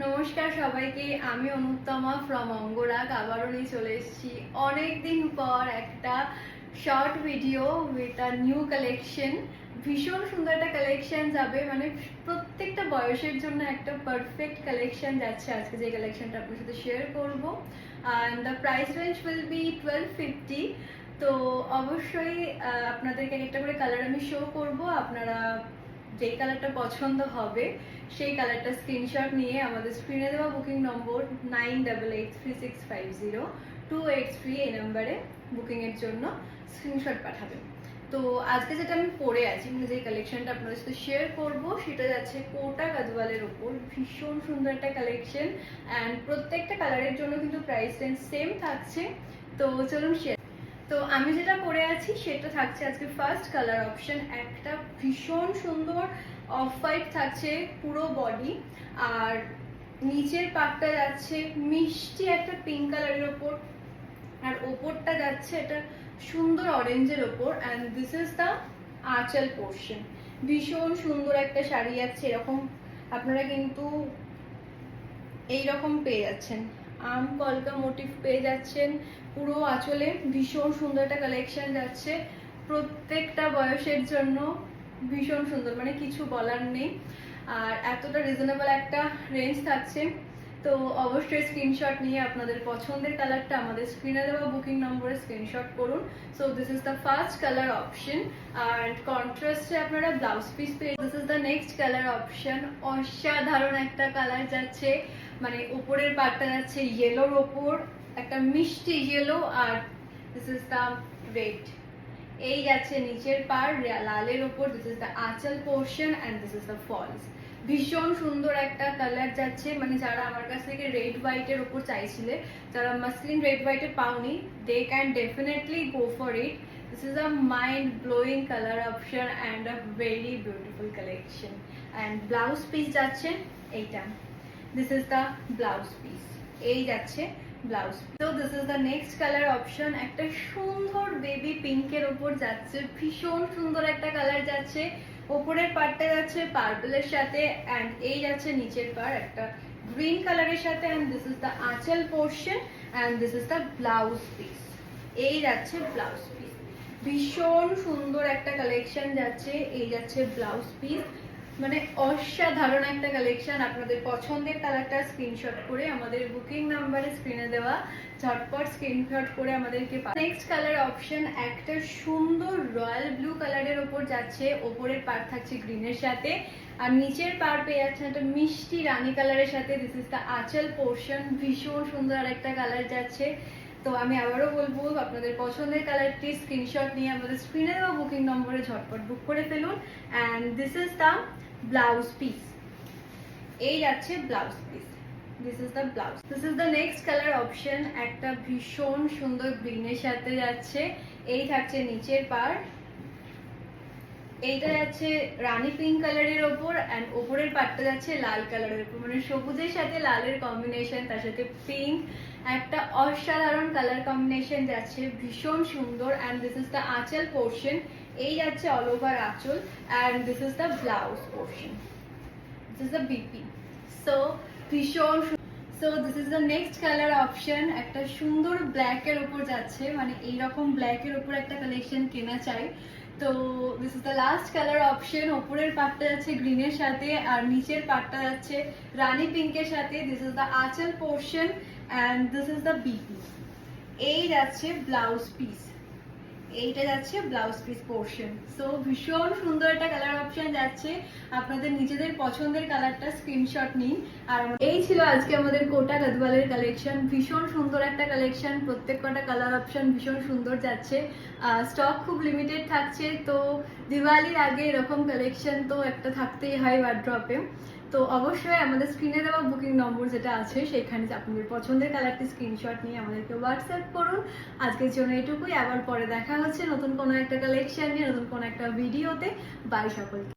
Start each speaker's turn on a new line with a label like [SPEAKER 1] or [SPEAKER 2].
[SPEAKER 1] নমস্কার সবাইকে, আমি অনুত্তমা ফ্রম অঙ্গরাগ আবারও নিয়ে চলে এসেছি অনেকদিন পর একটা short video with a new collection. ভীষণ সুন্দর একটা কালেকশন যাবে, মানে প্রত্যেকটা বয়সের জন্য একটা পারফেক্ট কালেকশন যাচ্ছে। আজকে যে কালেকশনটা আপনার সাথে শেয়ার করবো, and the price range will be 1250। তো অবশ্যই আপনাদেরকে একটা করে কালার আমি শো করব, আপনারা যেই কালারটা পছন্দ হবে সেই কালারটা স্ক্রিনশট নিয়ে আমাদের স্ক্রিনে দেওয়া বুকিং নম্বর 9886365028 এই নাম্বারে বুকিংয়ের জন্য স্ক্রিনশট পাঠাবেন। তো আজকে যেটা আমি পরে আছি, মানে যে কালেকশনটা আপনাদের সাথে শেয়ার করব, সেটা যাচ্ছে কোটা গাদওয়ালের ওপর। ভীষণ সুন্দর একটা কালেকশন, অ্যান্ড প্রত্যেকটা কালারের জন্য কিন্তু প্রাইস রেঞ্জ সেম থাকছে। তো চলুন শেয়ার। তো আমি যেটা পরে আছি সেটা থাকছে আজকে ফার্স্ট কালার অপশন, একটা ভীষণ সুন্দর অফ হোয়াইট থাকছে পুরো বডি, আর নিচের পাটটা যাচ্ছে মিষ্টি একটা পিঙ্ক কালারের ওপর, আর ওপরটা যাচ্ছে একটা সুন্দর অরেঞ্জের ওপর, and this is the anchal portion. ভীষণ সুন্দর একটা শাড়ি যাচ্ছে এরকম, আপনারা কিন্তু এইরকম পেয়ে যাচ্ছেন, আম কলকা মোটিভ পেয়ে যাচ্ছেন পুরো আঁচলে। ভীষণ সুন্দর একটা কালেকশন যাচ্ছে প্রত্যেকটা বয়সের জন্য, ভীষণ সুন্দর, মানে কিছু বলার নেই। আর এতটা রিজনেবল একটা রেঞ্জ থাকছে, তো অবশ্যই স্ক্রিনশট নিয়ে আপনাদের পছন্দের কালারটা আমাদের স্ক্রিনে দেওয়া বুকিং নম্বরে স্ক্রিনশট করুন। So this is the first colour option, আর কন্ট্রাস্টে আপনারা ব্লাউজ পিস পেয়ে। This is the next colour option, অসাধারণ একটা কালার যাচ্ছে, মানে উপরের পার্টটা যাচ্ছে ইয়েলোর ওপর, একটা মিষ্টি ইয়েলো, আর দিস ইজ দ্য রেড। এই যাচ্ছে নিচের পার্ট লালের ওপর, this is the anchal portion, and this is the falls. ভীষণ সুন্দর একটা কালার যাচ্ছে, মানে যারা আমার কাছ থেকে রেড হোয়াইটের ওপর চাইছিলে, যারা মাসলিন রেড হোয়াইটে পাওনি, they can definitely go for it. This is a mind blowing colour option and a very beautiful collection. And blouse piece যাচ্ছে এইটা, this is the blouse piece. এই যাচ্ছে ব্লাউজ। তো this is the next colour option, একটা সুন্দর baby পিঙ্কের ওপর যাচ্ছে, ভীষণ সুন্দর একটা কালার যাচ্ছে। ওপরের পার্টটা যাচ্ছে পার্পলের সাথে, অ্যান্ড এই যাচ্ছে নিচের পার্ট একটা গ্রিন কালারের সাথে, and this is the anchal portion, and this is the blouse piece. এই যাচ্ছে ব্লাউজ পিস, ভীষণ সুন্দর একটা কালেকশন যাচ্ছে। এই যাচ্ছে ব্লাউজ পিস, মানে অসাধারণ একটা কালেকশন। আপনাদের পছন্দের কালারটা স্ক্রিনশট করে আমাদের বুকিং নাম্বারে স্ক্রিনে দেওয়া ঝটপট স্ক্রিনশট করে আমাদেরকে। নেক্সট কালার অপশন, একটা সুন্দর রয়্যাল ব্লু কালারের ওপর যাচ্ছে, ওপরের পার্ট থাকছে গ্রিনের সাথে, আর নিচের পার্ট পেয়ে যাচ্ছে একটা মিষ্টি রানী কালারের সাথে। This is the anchal portion, ভীষণ সুন্দর আর একটা কালার যাচ্ছে। তো আমি আবারও বলবো, আপনাদের পছন্দের কালারটি স্ক্রিনশট নিয়ে আমাদের স্ক্রিনে দেওয়া বুকিং নম্বরে ঝটপট বুক করে ফেলুন। And this is the blouse piece. এই যাচ্ছে blouse piece, this is the blouse. This is the next colour option, একটা ভীষণ সুন্দর গ্রিনের সাথে যাচ্ছে। এই থাকছে নিচের পার্ট, এইটা যাচ্ছে রানী পিঙ্ক কালারের ওপর, অ্যান্ড ওপরের পার্টটা যাচ্ছে লাল কালারের ওপর, মানে সবুজের সাথে লালের কম্বিনেশন, তার সাথে পিঙ্ক, একটা অসাধারণ কালার কম্বিনেশন যাচ্ছে, ভীষণ সুন্দর। And this is the anchal portion. এই যাচ্ছে all over anchal, and this is the blouse portion, this is the BP. So ভীষণ। So this is the next colour option, একটা সুন্দর ব্ল্যাকের ওপর যাচ্ছে, মানে এইরকম ব্ল্যাকের ওপর একটা কালেকশন কেনা চাই। তো this is the last colour option, ওপরের পার্টটা যাচ্ছে গ্রিনের সাথে, আর নিচের পার্টটা যাচ্ছে রানী পিঙ্কের সাথে। This is the anchal portion, and this is the BP. এই যাচ্ছে ব্লাউজ পিস, এইটা যাচ্ছে ব্লাউজ পিস পোর্শন। সো ভীষণ সুন্দর একটা কালার অপশন যাচ্ছে, আপনাদের নিজেদের পছন্দের কালারটা স্ক্রিনশট নিন। আর এই ছিল আজকে আমাদের কোটা গাদওয়ালের কালেকশন, ভীষণ সুন্দর একটা কালেকশন, প্রত্যেক কটা কালার অপশন ভীষণ সুন্দর যাচ্ছে। স্টক খুব লিমিটেড থাকছে, তো দিওয়ালির আগে এরকম কালেকশন তো একটা থাকতেই হয় ওয়ার্ড্রপে। তো অবশ্যই আমাদের স্ক্রিনে দেওয়া বুকিং নম্বর যেটা আছে সেখানে আপনাদের পছন্দের কালারটি স্ক্রিনশট নিয়ে আমাদেরকে হোয়াটসঅ্যাপ করুন। আজকের জন্য এটুকুই, আবার পরে দেখা হচ্ছে নতুন কোনো একটা কালেকশন নিয়ে, নতুন কোনো একটা ভিডিওতে। বাই সকলকে।